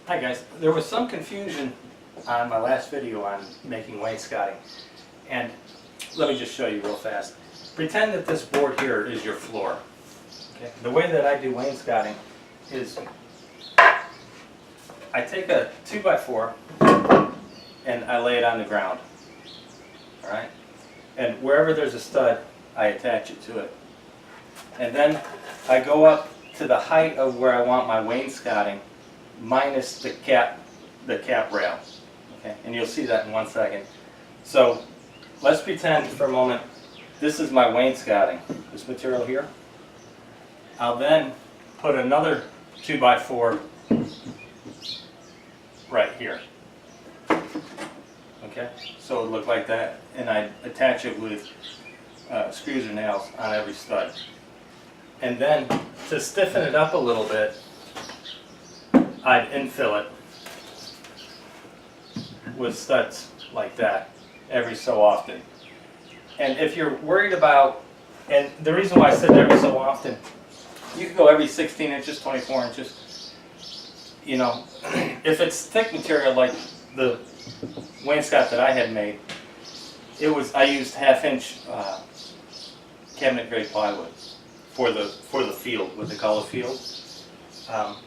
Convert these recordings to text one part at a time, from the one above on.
Hi guys, there was some confusion on my last video on making wainscoting, and let me just show you real fast. Pretend that this board here is your floor. Okay? The way that I do wainscoting is I take a 2x4 and I lay it on the ground. Alright? And wherever there's a stud, I attach it to it. And then I go up to the height of where I want my wainscoting minus the cap rail. Okay? And you'll see that in 1 second. So let's pretend for a moment this is my wainscoting, this material here. I'll then put another 2x4 right here. Okay? So it would look like that, and I attach it with screws or nails on every stud. And then to stiffen it up a little bit, I'd infill it with studs like that every so often. And if you're worried about, and the reason why I said every so often, you can go every 16 inches, 24 inches. You know, if it's thick material like the wainscot that I had made, I used 1/2 inch cabinet grade plywood for the field, what they call a field.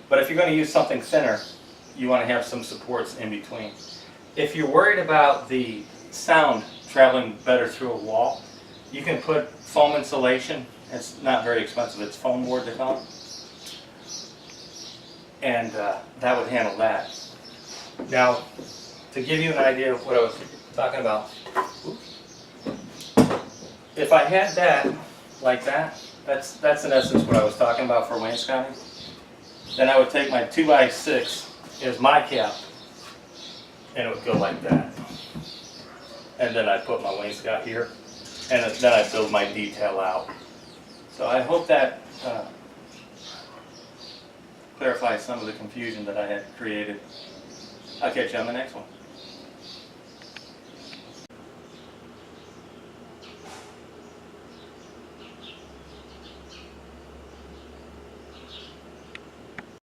But if you're going to use something thinner, you want to have some supports in between. If you're worried about the sound traveling better through a wall, you can put foam insulation. It's not very expensive. It's foam board they call it. And that would handle that. Now, to give you an idea of what I was talking about, if I had that like that, that's in essence what I was talking about for wainscoting. Then I would take my 2x6 as my cap, and it would go like that. And then I'd put my wainscot here, and then I'd build my detail out. So I hope that clarifies some of the confusion that I had created. I'll catch you on the next one.